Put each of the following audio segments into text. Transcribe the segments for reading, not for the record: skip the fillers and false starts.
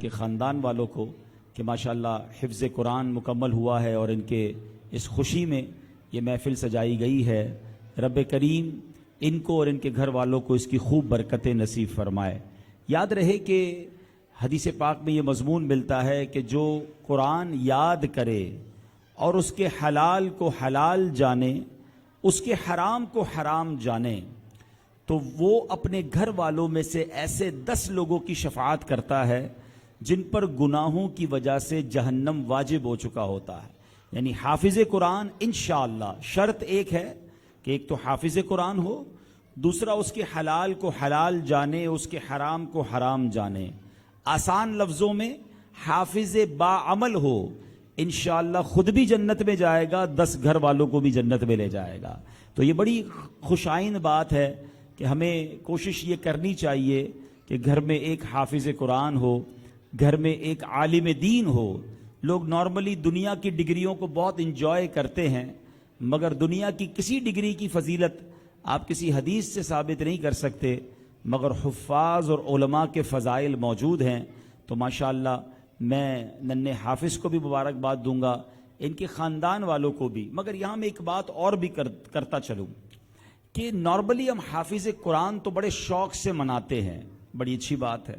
کے خاندان والوں کو کہ ماشاءاللہ حفظ قرآن مکمل ہوا ہے اور ان کے اس خوشی میں یہ محفل سجائی گئی ہے۔ رب کریم ان کو اور ان کے گھر والوں کو اس کی خوب برکتیں نصیب فرمائے۔ یاد رہے کہ حدیث پاک میں یہ مضمون ملتا ہے کہ جو قرآن یاد کرے اور اس کے حلال کو حلال جانے، اس کے حرام کو حرام جانے، تو وہ اپنے گھر والوں میں سے ایسے 10 لوگوں کی شفاعت کرتا ہے جن پر گناہوں کی وجہ سے جہنم واجب ہو چکا ہوتا ہے۔ یعنی حافظ قرآن انشاءاللہ، شرط ایک ہے کہ ایک تو حافظ قرآن ہو، دوسرا اس کے حلال کو حلال جانے، اس کے حرام کو حرام جانے۔ آسان لفظوں میں حافظ با عمل ہو، انشاءاللہ خود بھی جنت میں جائے گا، 10 گھر والوں کو بھی جنت میں لے جائے گا۔ تو یہ بڑی خوشائن بات ہے کہ ہمیں کوشش یہ کرنی چاہیے کہ گھر میں ایک حافظ قرآن ہو، گھر میں ایک عالم دین ہو۔ لوگ نارملی دنیا کی ڈگریوں کو بہت انجوائے کرتے ہیں، مگر دنیا کی کسی ڈگری کی فضیلت آپ کسی حدیث سے ثابت نہیں کر سکتے، مگر حفاظ اور علماء کے فضائل موجود ہیں۔ تو ماشاءاللہ میں ننھے حافظ کو بھی مبارکباد دوں گا، ان کے خاندان والوں کو بھی۔ مگر یہاں میں ایک بات اور بھی کرتا چلوں کہ نارملی ہم حافظ قرآن تو بڑے شوق سے مناتے ہیں، بڑی اچھی بات ہے،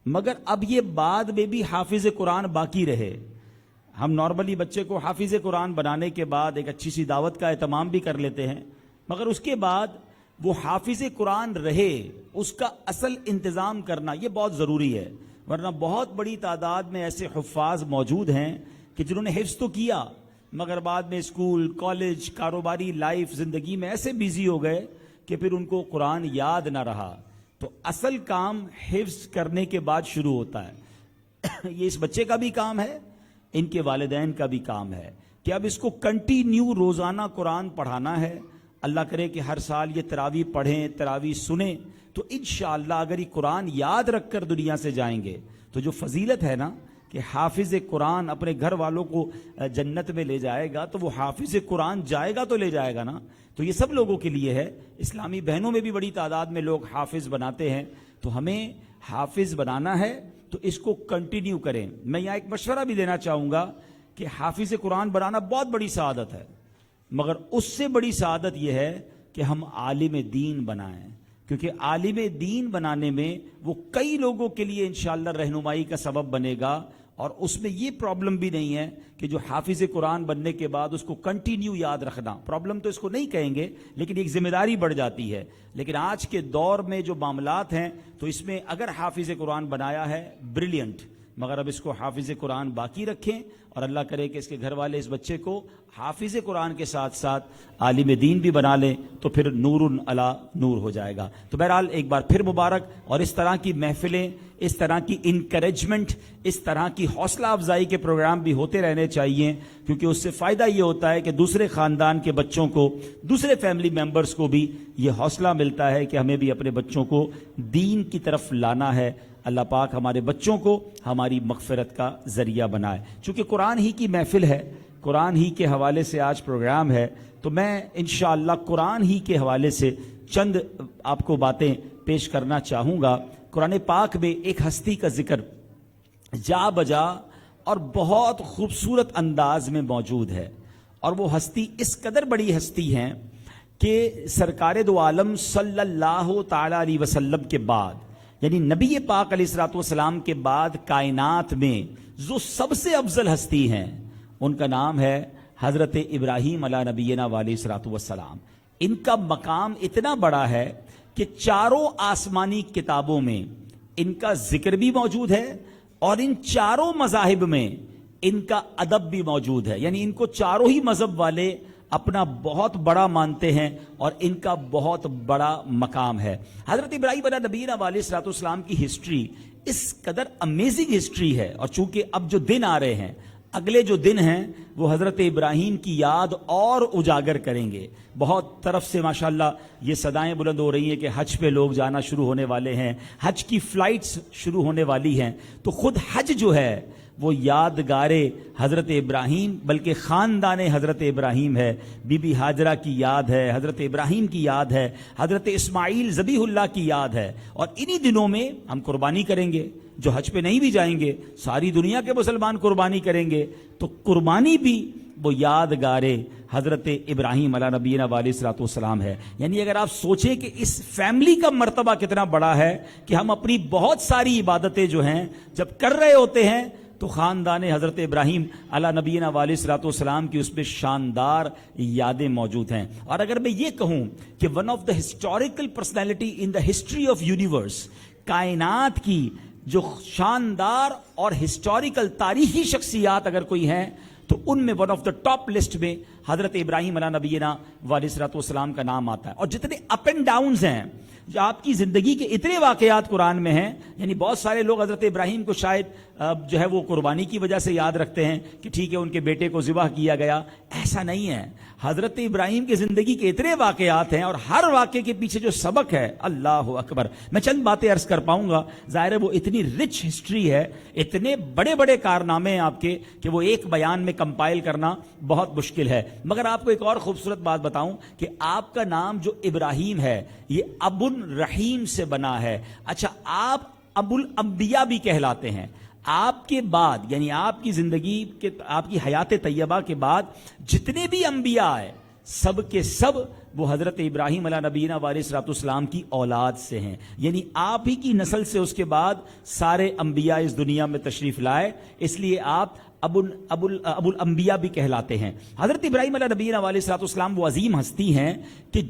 مگر اب یہ بعد میں بھی حافظ قرآن باقی رہے۔ ہم نارملی بچے کو حافظ قرآن بنانے کے بعد ایک اچھی سی دعوت کا اہتمام بھی کر لیتے ہیں، مگر اس کے بعد وہ حافظ قرآن رہے، اس کا اصل انتظام کرنا یہ بہت ضروری ہے۔ ورنہ بہت بڑی تعداد میں ایسے حفاظ موجود ہیں کہ جنہوں نے حفظ تو کیا مگر بعد میں اسکول، کالج، کاروباری لائف، زندگی میں ایسے بیزی ہو گئے کہ پھر ان کو قرآن یاد نہ رہا۔ تو اصل کام حفظ کرنے کے بعد شروع ہوتا ہے۔ یہ اس بچے کا بھی کام ہے، ان کے والدین کا بھی کام ہے کہ اب اس کو کنٹینیو روزانہ قرآن پڑھانا ہے۔ اللہ کرے کہ ہر سال یہ تراویح پڑھیں، تراویح سنیں، تو انشاءاللہ اگر یہ قرآن یاد رکھ کر دنیا سے جائیں گے تو جو فضیلت ہے نا کہ حافظ قرآن اپنے گھر والوں کو جنت میں لے جائے گا، تو وہ حافظ قرآن جائے گا تو لے جائے گا نا۔ تو یہ سب لوگوں کے لیے ہے۔ اسلامی بہنوں میں بھی بڑی تعداد میں لوگ حافظ بناتے ہیں، تو ہمیں حافظ بنانا ہے تو اس کو کنٹینیو کریں۔ میں یہاں ایک مشورہ بھی دینا چاہوں گا کہ حافظ قرآن بنانا بہت بڑی سعادت ہے، مگر اس سے بڑی سعادت یہ ہے کہ ہم عالم دین بنائیں، کیونکہ عالم دین بنانے میں وہ کئی لوگوں کے لیے انشاءاللہ رہنمائی کا سبب بنے گا، اور اس میں یہ پرابلم بھی نہیں ہے کہ جو حافظ قرآن بننے کے بعد اس کو کنٹینیو یاد رکھنا، پرابلم تو اس کو نہیں کہیں گے، لیکن ایک ذمہ داری بڑھ جاتی ہے۔ لیکن آج کے دور میں جو معاملات ہیں تو اس میں اگر حافظ قرآن بنایا ہے بریلینٹ، مگر اب اس کو حافظ قرآن باقی رکھیں، اور اللہ کرے کہ اس کے گھر والے اس بچے کو حافظ قرآن کے ساتھ ساتھ عالم دین بھی بنا لیں، تو پھر نور علی نور ہو جائے گا۔ تو بہرحال ایک بار پھر مبارک، اور اس طرح کی محفلیں، اس طرح کی انکریجمنٹ، اس طرح کی حوصلہ افزائی کے پروگرام بھی ہوتے رہنے چاہیے، کیونکہ اس سے فائدہ یہ ہوتا ہے کہ دوسرے خاندان کے بچوں کو، دوسرے فیملی ممبرز کو بھی یہ حوصلہ ملتا ہے کہ ہمیں بھی اپنے بچوں کو دین کی طرف لانا ہے۔ اللہ پاک ہمارے بچوں کو ہماری مغفرت کا ذریعہ بنائے۔ چونکہ قرآن ہی کی محفل ہے، قرآن ہی کے حوالے سے آج پروگرام ہے، تو میں انشاءاللہ قرآن ہی کے حوالے سے چند آپ کو باتیں پیش کرنا چاہوں گا۔ قرآن پاک میں ایک ہستی کا ذکر جا بجا اور بہت خوبصورت انداز میں موجود ہے، اور وہ ہستی اس قدر بڑی ہستی ہیں کہ سرکار دو عالم صلی اللہ تعالی علیہ وسلم کے بعد، یعنی نبی پاک علیہ الصلوۃ والسلام کے بعد کائنات میں جو سب سے افضل ہستی ہیں ان کا نام ہے حضرت ابراہیم علیہ نبینا علیہ الصلوۃ والسلام۔ ان کا مقام اتنا بڑا ہے کہ چاروں آسمانی کتابوں میں ان کا ذکر بھی موجود ہے، اور ان چاروں مذاہب میں ان کا ادب بھی موجود ہے۔ یعنی ان کو چاروں ہی مذہب والے اپنا بہت بڑا مانتے ہیں، اور ان کا بہت بڑا مقام ہے۔ حضرت ابراہیم علیہ نبینا علیہ الصلوۃ والسلام کی ہسٹری اس قدر امیزنگ ہسٹری ہے، اور چونکہ اب جو دن آ رہے ہیں، اگلے جو دن ہیں وہ حضرت ابراہیم کی یاد اور اجاگر کریں گے۔ بہت طرف سے ماشاءاللہ یہ صدائیں بلند ہو رہی ہیں کہ حج پہ لوگ جانا شروع ہونے والے ہیں، حج کی فلائٹس شروع ہونے والی ہیں، تو خود حج جو ہے وہ یادگار حضرت ابراہیم بلکہ خاندان حضرت ابراہیم ہے۔ بی بی ہاجرہ کی یاد ہے، حضرت ابراہیم کی یاد ہے، حضرت اسماعیل ذبیح اللہ کی یاد ہے، اور انہی دنوں میں ہم قربانی کریں گے۔ جو حج پہ نہیں بھی جائیں گے، ساری دنیا کے مسلمان قربانی کریں گے، تو قربانی بھی وہ یادگار حضرت ابراہیم علیہ نبینا علیہ الصلوۃ والسلام ہے۔ یعنی اگر آپ سوچیں کہ اس فیملی کا مرتبہ کتنا بڑا ہے کہ ہم اپنی بہت ساری عبادتیں جو ہیں جب کر رہے ہوتے ہیں تو خاندان حضرت ابراہیم علیہ نبینا علیہ الصلوۃ والسلام کی اس میں شاندار یادیں موجود ہیں۔ اور اگر میں یہ کہوں کہ one of the historical personality in the history of universe, کائنات کی جو شاندار اور ہسٹوریکل تاریخی شخصیات اگر کوئی ہیں تو ان میں one of the top list میں حضرت ابراہیم علیہ نبینا علیہ الصلوۃ والسلام کا نام آتا ہے۔ اور جتنے اپ اینڈ ڈاؤنز ہیں جو آپ کی زندگی کے اتنے واقعات قرآن میں ہیں، یعنی بہت سارے لوگ حضرت ابراہیم کو شاید جو ہے وہ قربانی کی وجہ سے یاد رکھتے ہیں کہ ٹھیک ہے ان کے بیٹے کو ذبح کیا گیا، ایسا نہیں ہے۔ حضرت ابراہیم کی زندگی کے اتنے واقعات ہیں اور ہر واقعے کے پیچھے جو سبق ہے، اللہ اکبر، میں چند باتیں عرض کر پاؤں گا۔ ظاہر ہے وہ اتنی رچ ہسٹری ہے، اتنے بڑے بڑے کارنامے ہیں آپ کے کہ وہ ایک بیان میں کمپائل کرنا بہت مشکل ہے۔ مگر آپ کو ایک اور خوبصورت بات بتاؤں کہ آپ کا نام جو ابراہیم ہے یہ ابو الرحیم سے بنا ہے۔ اچھا، آپ ابو الانبیاء بھی کہلاتے ہیں۔ آپ کے بعد یعنی آپ کی زندگی کے، آپ کی حیات طیبہ کے بعد جتنے بھی انبیاء آئے سب کے سب وہ حضرت ابراہیم علیہ نبینا علیہ الصلوۃ والسلام کی اولاد سے ہیں، یعنی آپ ہی کی نسل سے اس کے بعد سارے انبیاء اس دنیا میں تشریف لائے، اس لیے آپ ابو الانبیاء بھی کہلاتے ہیں۔ حضرت ابراہیم علیہ نبینا علیہ الصلوۃ والسلام وہ عظیم ہستی ہیں کہ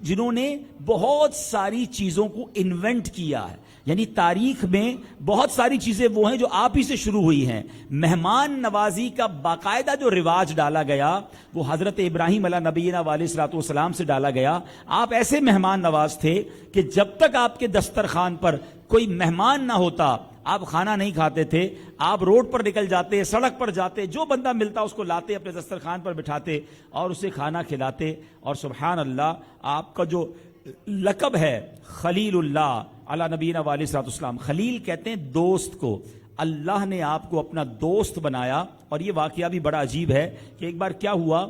جنہوں نے بہت ساری چیزوں کو انوینٹ کیا ہے، یعنی تاریخ میں بہت ساری چیزیں وہ ہیں جو آپ ہی سے شروع ہوئی ہیں۔ مہمان نوازی کا باقاعدہ جو رواج ڈالا گیا وہ حضرت ابراہیم علیہ نبینا علیہ الصلوۃ والسلام سے ڈالا گیا۔ آپ ایسے مہمان نواز تھے کہ جب تک آپ کے دسترخوان پر کوئی مہمان نہ ہوتا آپ کھانا نہیں کھاتے تھے۔ آپ روڈ پر نکل جاتے، سڑک پر جاتے، جو بندہ ملتا اس کو لاتے، اپنے دسترخوان پر بٹھاتے اور اسے کھانا کھلاتے۔ اور سبحان اللہ، آپ کا جو لقب ہے خلیل اللہ علی نبینا علیہ الصلوۃ والسلام، خلیل کہتے ہیں دوست کو، اللہ نے آپ کو اپنا دوست بنایا۔ اور یہ واقعہ بھی بڑا عجیب ہے کہ ایک بار کیا ہوا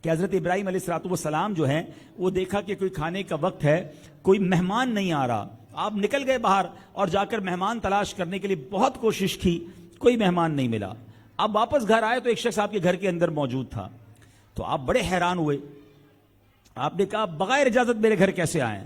کہ حضرت ابراہیم علیہ الصلوۃ والسلام جو ہیں وہ دیکھا کہ کوئی کھانے کا وقت ہے، کوئی مہمان نہیں آ رہا۔ آپ نکل گئے باہر اور جا کر مہمان تلاش کرنے کے لیے بہت کوشش کی، کوئی مہمان نہیں ملا۔ اب واپس گھر آئے تو ایک شخص آپ کے گھر کے اندر موجود تھا، تو آپ بڑے حیران ہوئے۔ آپ نے کہا بغیر اجازت میرے گھر کیسے آئے؟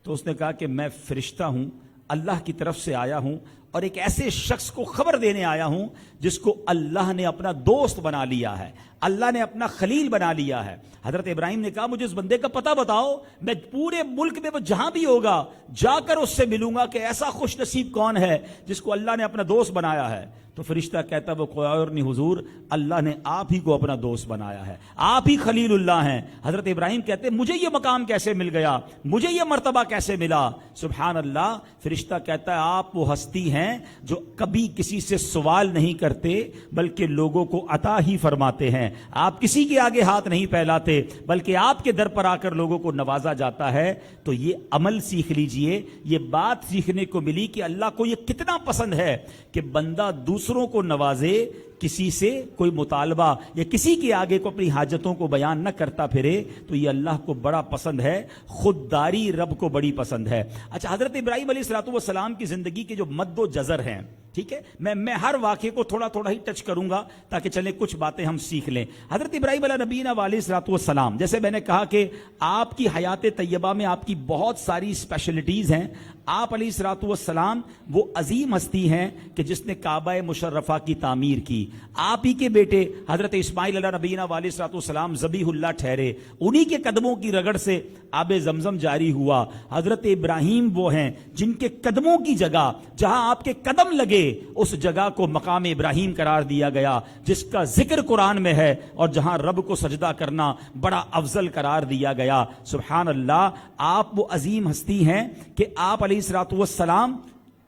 تو اس نے کہا کہ میں فرشتہ ہوں، اللہ کی طرف سے آیا ہوں اور ایک ایسے شخص کو خبر دینے آیا ہوں جس کو اللہ نے اپنا دوست بنا لیا ہے، اللہ نے اپنا خلیل بنا لیا ہے۔ حضرت ابراہیم نے کہا مجھے اس بندے کا پتہ بتاؤ، میں پورے ملک میں وہ جہاں بھی ہوگا جا کر اس سے ملوں گا کہ ایسا خوش نصیب کون ہے جس کو اللہ نے اپنا دوست بنایا ہے۔ تو فرشتہ کہتا وہ کوئی اور نہیں حضور، اللہ نے آپ ہی کو اپنا دوست بنایا ہے، آپ ہی خلیل اللہ ہیں۔ حضرت ابراہیم کہتے مجھے یہ مقام کیسے مل گیا، مجھے یہ مرتبہ کیسے ملا؟ سبحان اللہ۔ فرشتہ کہتا ہے آپ وہ ہستی ہیں جو کبھی کسی سے سوال نہیں کرتے بلکہ لوگوں کو عطا ہی فرماتے ہیں۔ آپ کسی کے آگے ہاتھ نہیں پھیلاتے بلکہ آپ کے در پر آ کر لوگوں کو نوازا جاتا ہے۔ تو یہ عمل سیکھ لیجئے، یہ بات سیکھنے کو ملی کہ اللہ کو یہ کتنا پسند ہے کہ بندہ دوسروں کو نوازے، کسی سے کوئی مطالبہ یا کسی کے آگے کو اپنی حاجتوں کو بیان نہ کرتا پھرے، تو یہ اللہ کو بڑا پسند ہے، خودداری رب کو بڑی پسند ہے۔ اچھا، حضرت ابراہیم علیہ الصلوۃ والسلام کی زندگی کے جو مد و جزر ہیں، ٹھیک ہے، میں ہر واقعے کو تھوڑا تھوڑا ہی ٹچ کروں گا تاکہ چلیں کچھ باتیں ہم سیکھ لیں۔ حضرت ابراہیم علیہ نبینا علیہ الصلوۃ والسلام، جیسے میں نے کہا کہ آپ کی حیات طیبہ میں آپ کی بہت ساری اسپیشلٹیز ہیں۔ آپ علیہ الصلوۃ والسلام وہ عظیم ہستی ہیں کہ جس نے کعبہ مشرفہ کی تعمیر کی۔ آپ ہی کے بیٹے حضرت اسماعیل علیہ نبینا علیہ الصلوۃ والسلام ذبیح اللہ ٹھہرے، انہی کے قدموں کی رگڑ سے آب زمزم جاری ہوا۔ حضرت ابراہیم وہ ہیں جن کے قدموں کی جگہ، جہاں آپ کے قدم لگے اس جگہ کو مقام ابراہیم قرار دیا گیا، جس کا ذکر قرآن میں ہے، اور جہاں رب کو سجدہ کرنا بڑا افضل قرار دیا گیا۔ سبحان اللہ۔ آپ وہ عظیم ہستی ہیں کہ آپ علیہ الصلوۃ والسلام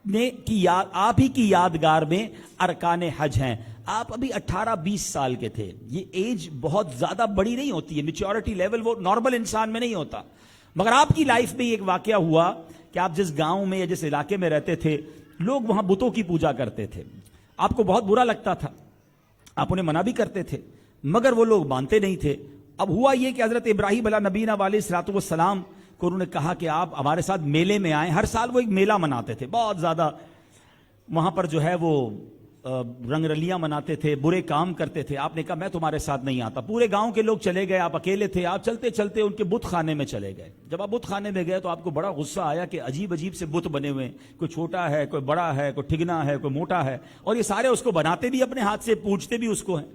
نے آپ ہی کی یادگار میں ارکان حج ہیں۔ آپ ابھی 18-20 سال کے تھے، یہ ایج بہت زیادہ بڑی نہیں ہوتی ہے، میچورٹی لیول وہ نارمل انسان میں نہیں ہوتا، مگر آپ کی لائف میں ایک واقعہ ہوا کہ آپ جس گاؤں میں یا جس علاقے میں رہتے تھے لوگ وہاں بتوں کی پوجا کرتے تھے، آپ کو بہت برا لگتا تھا، آپ انہیں منع بھی کرتے تھے مگر وہ لوگ مانتے نہیں تھے۔ اب ہوا یہ کہ حضرت ابراہیم علیہ نبینا علیہ الصلوۃ والسلام کو انہوں نے کہا کہ آپ ہمارے ساتھ میلے میں آئیں۔ ہر سال وہ ایک میلہ مناتے تھے، بہت زیادہ وہاں پر جو ہے وہ رنگ رلیاں مناتے تھے، برے کام کرتے تھے. آپ نے کہا میں تمہارے ساتھ نہیں آتا. پورے گاؤں کے لوگ چلے گئے، آپ اکیلے تھے. آپ چلتے چلتے ان کے بت خانے میں چلے گئے. جب آپ بت خانے میں گئے تو آپ کو بڑا غصہ آیا کہ عجیب عجیب سے بت بنے ہوئے ہیں. کوئی چھوٹا ہے، کوئی بڑا ہے، کوئی ٹھگنا ہے، کوئی موٹا ہے، اور یہ سارے اس کو بناتے بھی اپنے ہاتھ سے، پوجتے بھی اس کو ہیں.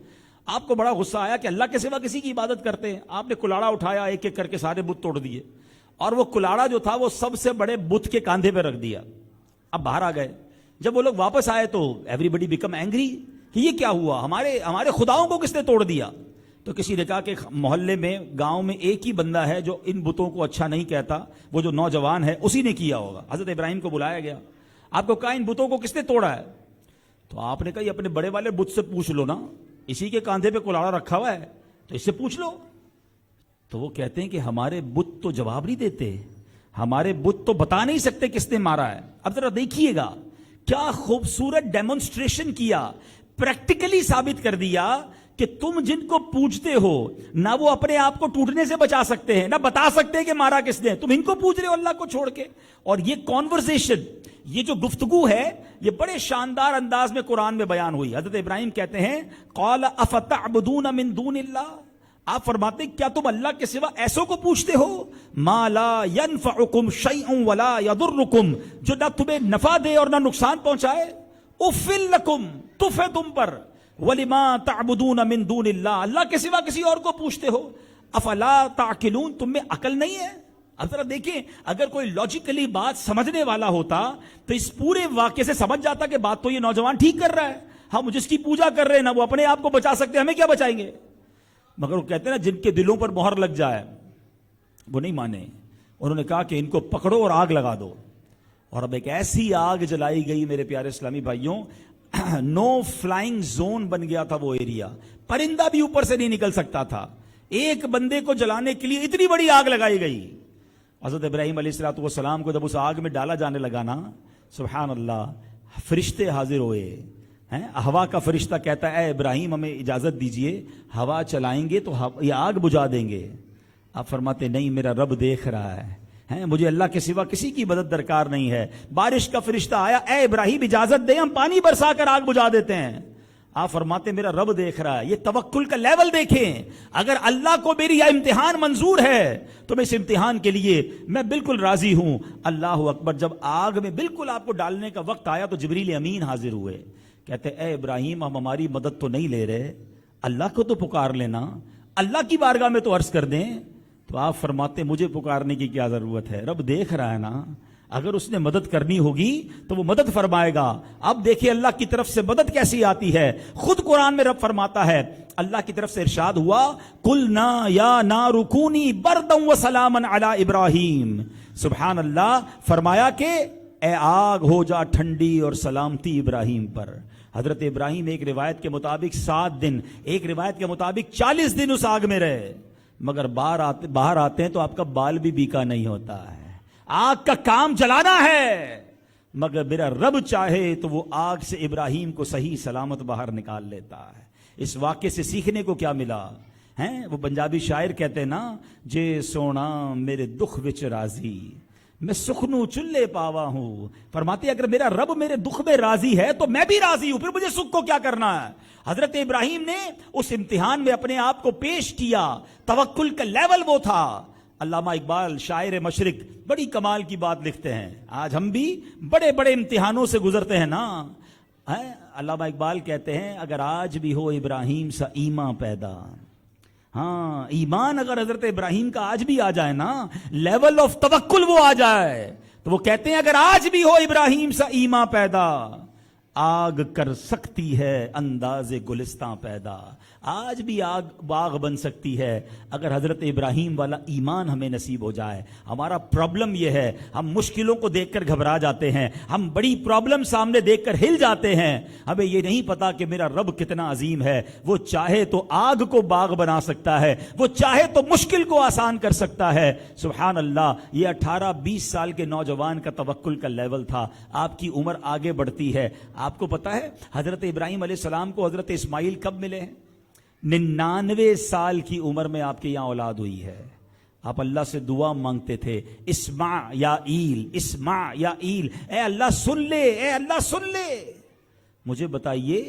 آپ کو بڑا غصہ آیا کہ اللہ کے سوا کسی کی عبادت کرتے ہیں. آپ نے کلاڑا اٹھایا، ایک ایک کر کے سارے بت توڑ دیے، اور وہ کلاڑا جو تھا وہ سب سے بڑے بت کے کاندھے پہ رکھ دیا. اب باہر آ گئے. جب وہ لوگ واپس آئے تو ایوری بڈی بیکم اینگری کہ یہ کیا ہوا، ہمارے خداؤں کو کس نے توڑ دیا. تو کسی نے کہا کہ محلے میں، گاؤں میں ایک ہی بندہ ہے جو ان بتوں کو اچھا نہیں کہتا، وہ جو نوجوان ہے اسی نے کیا ہوگا. حضرت ابراہیم کو بلایا گیا. آپ کو کہا ان بتوں کو کس نے توڑا ہے؟ تو آپ نے کہا یہ اپنے بڑے والے بت سے پوچھ لو نا، اسی کے کاندھے پہ کلاڑا رکھا ہوا ہے تو اس سے پوچھ لو. تو وہ کہتے ہیں کہ ہمارے بت تو جواب نہیں دیتے، ہمارے بت تو بتا نہیں سکتے کس نے مارا ہے. اب ذرا دیکھیے گا کیا خوبصورت ڈیمونسٹریشن کیا، پریکٹیکلی ثابت کر دیا کہ تم جن کو پوجتے ہو نہ وہ اپنے آپ کو ٹوٹنے سے بچا سکتے ہیں، نہ بتا سکتے کہ مارا کس نے. تم ان کو پوج رہے ہو اللہ کو چھوڑ کے. اور یہ کانورسیشن، یہ جو گفتگو ہے، یہ بڑے شاندار انداز میں قرآن میں بیان ہوئی. حضرت ابراہیم کہتے ہیں قال افتعبدون من دون اللہ، آپ فرماتے ہیں کیا تم اللہ کے سوا ایسوں کو پوچھتے ہو، ما لا ينفعکم شیئا ولا یضرکم، جو نہ تمہیں نفع دے اور نہ نقصان پہنچائے. افل لکم، تف ہے تم پر. ولما تعبدون من دون اللہ، اللہ کے سوا کسی اور کو پوچھتے ہو. افلا تعقلون، تم میں عقل نہیں ہے. اب ذرا دیکھیں، اگر کوئی لاجیکلی بات سمجھنے والا ہوتا تو اس پورے واقعے سے سمجھ جاتا کہ بات تو یہ نوجوان ٹھیک کر رہا ہے، ہم جس کی پوجا کر رہے ہیں نہ وہ اپنے آپ کو بچا سکتے، ہمیں کیا بچائیں گے. مگر وہ کہتے ہیں نا جن کے دلوں پر مہر لگ جائے وہ نہیں مانے. انہوں نے کہا کہ ان کو پکڑو اور آگ لگا دو. اور اب ایک ایسی آگ جلائی گئی میرے پیارے اسلامی بھائیوں، نو فلائنگ زون بن گیا تھا وہ ایریا، پرندہ بھی اوپر سے نہیں نکل سکتا تھا. ایک بندے کو جلانے کے لیے اتنی بڑی آگ لگائی گئی. حضرت ابراہیم علیہ الصلوۃ والسلام کو جب اس آگ میں ڈالا جانے لگا نا، سبحان اللہ، فرشتے حاضر ہوئے. ہوا کا فرشتہ کہتا ہے اے ابراہیم ہمیں اجازت دیجئے، ہوا چلائیں گے تو یہ آگ بجھا دیں گے. آپ فرماتے نہیں، میرا رب دیکھ رہا ہے، مجھے اللہ کے سوا کسی کی مدد درکار نہیں ہے. بارش کا فرشتہ آیا، اے ابراہیم اجازت دے، ہم پانی برسا کر آگ بجھا دیتے ہیں. آپ فرماتے میرا رب دیکھ رہا ہے. یہ توکل کا لیول دیکھیں. اگر اللہ کو میری یہ امتحان منظور ہے تو میں اس امتحان کے لیے میں بالکل راضی ہوں. اللہ اکبر. جب آگ میں بالکل آپ کو ڈالنے کا وقت آیا تو جبریل امین حاضر ہوئے. کہتے اے ابراہیم ہم ہماری مدد تو نہیں لے رہے، اللہ کو تو پکار لینا، اللہ کی بارگاہ میں تو عرض کر دیں. تو آپ فرماتے مجھے پکارنے کی کیا ضرورت ہے، رب دیکھ رہا ہے نا، اگر اس نے مدد کرنی ہوگی تو وہ مدد فرمائے گا. اب دیکھیں اللہ کی طرف سے مدد کیسی آتی ہے. خود قرآن میں رب فرماتا ہے، اللہ کی طرف سے ارشاد ہوا قلنا یا نار کونی بردا وسلاما علی ابراہیم. سبحان اللہ. فرمایا کہ اے آگ ہو جا ٹھنڈی اور سلامتی ابراہیم پر. حضرت ابراہیم ایک روایت کے مطابق 7 دن، ایک روایت کے مطابق 40 دن اس آگ میں رہے. مگر باہر آتے ہیں تو آپ کا بال بھی بیکا نہیں ہوتا ہے. آگ کا کام جلانا ہے، مگر میرا رب چاہے تو وہ آگ سے ابراہیم کو صحیح سلامت باہر نکال لیتا ہے. اس واقعے سے سیکھنے کو کیا ملا ہے؟ وہ پنجابی شاعر کہتے ہیں نا، جے سونا میرے دکھ وچ راضی میں سکھنو چلے پاوا ہوں. فرماتے اگر میرا رب میرے دکھ میں راضی ہے تو میں بھی راضی ہوں، پھر مجھے سکھ کو کیا کرنا ہے. حضرت ابراہیم نے اس امتحان میں اپنے آپ کو پیش کیا. توکل کا لیول وہ تھا. علامہ اقبال شاعر مشرق بڑی کمال کی بات لکھتے ہیں. آج ہم بھی بڑے بڑے امتحانوں سے گزرتے ہیں نا. علامہ اقبال کہتے ہیں اگر آج بھی ہو ابراہیم سا ایمان پیدا، ہاں ایمان اگر حضرت ابراہیم کا آج بھی آ جائے نا، لیول آف توکل وہ آ جائے، تو وہ کہتے ہیں اگر آج بھی ہو ابراہیم سا ایمان پیدا، آگ کر سکتی ہے انداز گلستان پیدا. آج بھی آگ باغ بن سکتی ہے اگر حضرت ابراہیم والا ایمان ہمیں نصیب ہو جائے. ہمارا پرابلم یہ ہے، ہم مشکلوں کو دیکھ کر گھبرا جاتے ہیں، ہم بڑی پرابلم سامنے دیکھ کر ہل جاتے ہیں. ہمیں یہ نہیں پتا کہ میرا رب کتنا عظیم ہے. وہ چاہے تو آگ کو باغ بنا سکتا ہے، وہ چاہے تو مشکل کو آسان کر سکتا ہے. سبحان اللہ. یہ 18-20 سال کے نوجوان کا توکل کا لیول تھا. آپ کی عمر آگے بڑھتی ہے. آپ کو پتا ہے حضرت ابراہیم علیہ السلام کو حضرت اسماعیل کب ملے ہیں؟ 99 سال کی عمر میں آپ کے یہاں اولاد ہوئی ہے. آپ اللہ سے دعا مانگتے تھے، اسمع یا ایل، اسمع یا ایل، اے اللہ سن لے، اے اللہ سن لے۔ مجھے بتائیے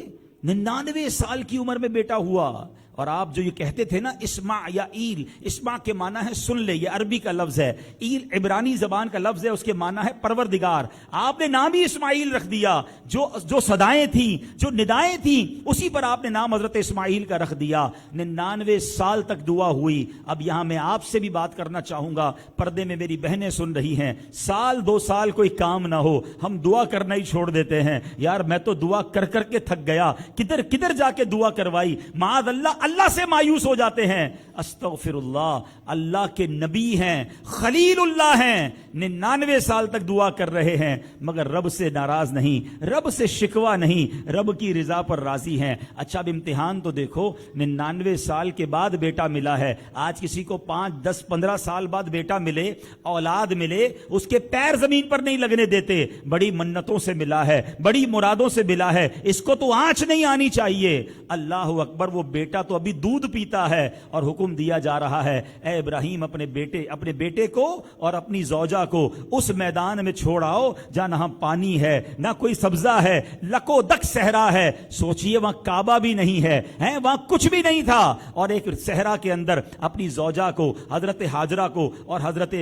99 سال کی عمر میں بیٹا ہوا، اور آپ جو یہ کہتے تھے نا اسمع یا ایل، اسمع کے معنی ہے سن لے، یہ عربی کا لفظ ہے، ایل عبرانی زبان کا لفظ ہے، اس کے معنی ہے پروردگار۔ آپ نے نام ہی اسماعیل رکھ دیا، جو صدائیں تھیں، جو ندائیں تھیں، اسی پر آپ نے نام حضرت اسماعیل کا رکھ دیا۔ 99 سال تک دعا ہوئی۔ اب یہاں میں آپ سے بھی بات کرنا چاہوں گا، پردے میں میری بہنیں سن رہی ہیں، سال 2 سال کوئی کام نہ ہو، ہم دعا کرنا ہی چھوڑ دیتے ہیں۔ یار میں تو دعا کر کر کے تھک گیا، کدھر جا کے دعا کروائی، معاذ اللہ سے مایوس ہو جاتے ہیں۔ استغفر اللہ، اللہ کے نبی ہیں، خلیل اللہ ہیں، 99 سال تک دعا کر رہے ہیں، مگر رب سے ناراض نہیں، رب سے شکوہ نہیں، رب کی رضا پر راضی ہیں۔ اچھا اب امتحان تو دیکھو، 99 سال کے بعد بیٹا ملا ہے۔ آج کسی کو 5 10 15 سال بعد بیٹا ملے، اولاد ملے، اس کے پیر زمین پر نہیں لگنے دیتے، بڑی منتوں سے ملا ہے، بڑی مرادوں سے ملا ہے، اس کو تو آنچ نہیں آنی چاہیے۔ اللہ اکبر، وہ بیٹا تو ابھی دودھ پیتا ہے اور حکم دیا جا رہا ہے، اے ابراہیم اپنے بیٹے کو اور اپنی زوجہ کو اس میدان میں چھوڑ آؤ جہاں نہ پانی ہے نہ کوئی سبزہ ہے، لکو دک صحرا ہے۔ سوچئے وہاں کعبہ بھی نہیں ہے، وہاں کچھ بھی نہیں تھا، اور ایک صحرا کے اندر اپنی زوجہ کو، حضرت ہاجرہ کو، اور حضرت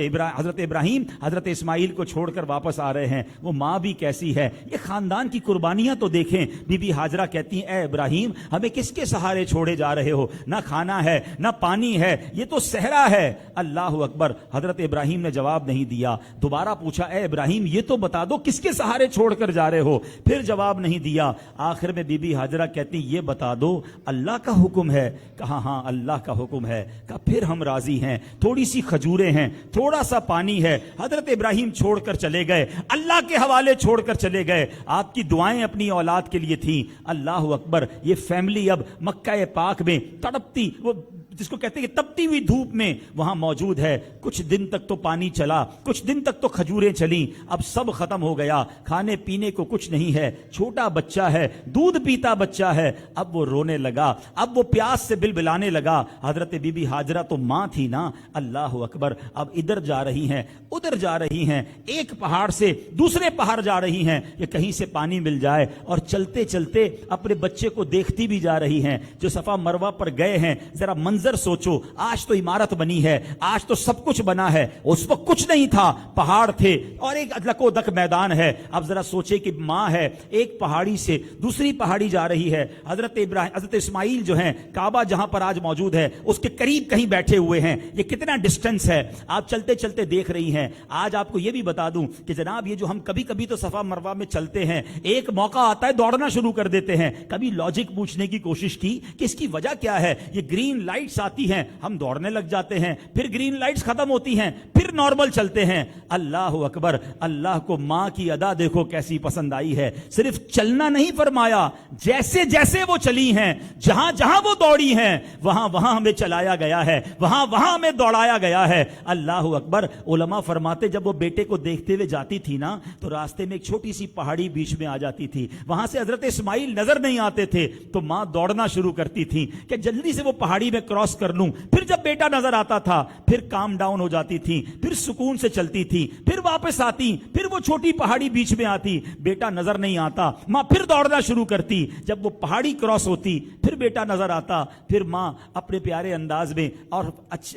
ابراہیم حضرت اسماعیل کو چھوڑ کر واپس آ رہے ہیں۔ وہ ماں بھی کیسی ہے، یہ خاندان کی قربانیاں تو دیکھیں۔ بی بی ہاجرہ کہتی ہیں، اے ابراہیم ہمیں کس کے سہارے چھوڑے جا رہے ہو، نہ کھانا ہے نہ پانی ہے، یہ تو صحرا ہے۔ اللہ اکبر، حضرت ابراہیم نے جواب نہیں دیا۔ دوبارہ پوچھا، اے ابراہیم یہ تو بتا دو کس کے سہارے چھوڑ کر جا رہے ہو، پھر جواب نہیں دیا۔ آخر میں بی بی ہاجرہ کہتی یہ بتا دو اللہ کا حکم ہے؟ کہا ہاں اللہ کا حکم ہے۔ کہا پھر ہم راضی ہیں، تھوڑی سی کھجوریں ہیں، تھوڑا سا پانی ہے۔ حضرت ابراہیم چھوڑ کر چلے گئے، اللہ کے حوالے چھوڑ کر چلے گئے۔ آپ کی دعائیں اپنی اولاد کے لیے تھیں۔ اللہ اکبر، یہ فیملی اب مکہ پاک میں تڑپتی، وہ جس کو کہتے ہیں کہ تپتی ہوئی دھوپ میں وہاں موجود ہے۔ کچھ دن تک تو پانی چلا، کچھ دن تک تو کھجوریں چلیں، اب سب ختم ہو گیا، کھانے پینے کو کچھ نہیں ہے، چھوٹا بچہ ہے، دودھ پیتا بچہ ہے۔ اب وہ رونے لگا، اب وہ پیاس سے بلبلانے لگا۔ حضرت بی بی ہاجرہ تو ماں تھی نا، اللہ اکبر، اب ادھر جا رہی ہیں ادھر جا رہی ہیں، ایک پہاڑ سے دوسرے پہاڑ جا رہی ہیں کہ کہیں سے پانی مل جائے، اور چلتے چلتے اپنے بچے کو دیکھتی بھی جا رہی ہیں۔ جو صفا مروہ پر گئے ہیں، ذرا منظر سوچو، آج تو عمارت بنی ہے، آج تو سب کچھ بنا ہے، اس وقت کچھ نہیں تھا، پہاڑ تھے اور ایک ادلکو دک میدان ہے۔ اب ذرا سوچے کہ ماں ہے، ایک پہاڑی سے دوسری پہاڑی جا رہی ہے، حضرت اسماعیل جو ہیں، کعبہ جہاں پر آج موجود ہے اس کے قریب کہیں بیٹھے ہوئے ہیں، یہ کتنا ڈسٹنس ہے آپ چلتے چلتے دیکھ رہی ہیں۔ آج آپ کو یہ بھی بتا دوں کہ جناب یہ جو ہم کبھی کبھی تو صفا مروہ میں چلتے ہیں، ایک موقع آتا ہے دوڑنا شروع کر دیتے ہیں، کبھی لاجک پوچھنے کی کوشش کی کہ اس کی وجہ کیا ہے؟ یہ گرین لائٹس آتی ہیں، ہم دوڑنے لگ جاتے ہیں، پھر گرین لائٹس ختم ہوتی ہیں، پھر نارمل چلتے ہیں۔ اللہ اکبر، اللہ کو ماں کی ادا دیکھو کیسی پسند آئی ہے، صرف چلنا نہیں فرمایا، جیسے جیسے وہ چلی ہیں، جہاں جہاں وہ دوڑی ہیں، وہاں وہاں ہمیں چلایا گیا ہے، وہاں وہاں ہمیں دوڑایا گیا ہے۔ اللہ اکبر، علماء فرماتے جب وہ بیٹے کو دیکھتے ہوئے جاتی تھی نا تو راستے میں ایک چھوٹی سی پہاڑی بیچ میں آ جاتی تھی، وہاں سے حضرت اسماعیل نظر نہیں آتے تھے تو ماں دوڑنا شروع کرتی تھی کہ جلدی سے وہ پہاڑی میں کراس کر لوں۔ پھر جب بیٹا نظر آتا تھا پھر کام ڈاؤن ہو جاتی تھی، پھر سکون سے چلتی تھی، پھر واپس آتی، پھر وہ چھوٹی پہاڑی بیچ میں آتی، بیٹا نظر نہیں آتا، ماں پھر دوڑنا شروع کرتی، جب وہ پہاڑی کراس ہوتی پھر بیٹا نظر آتا، پھر ماں اپنے پیارے انداز میں اور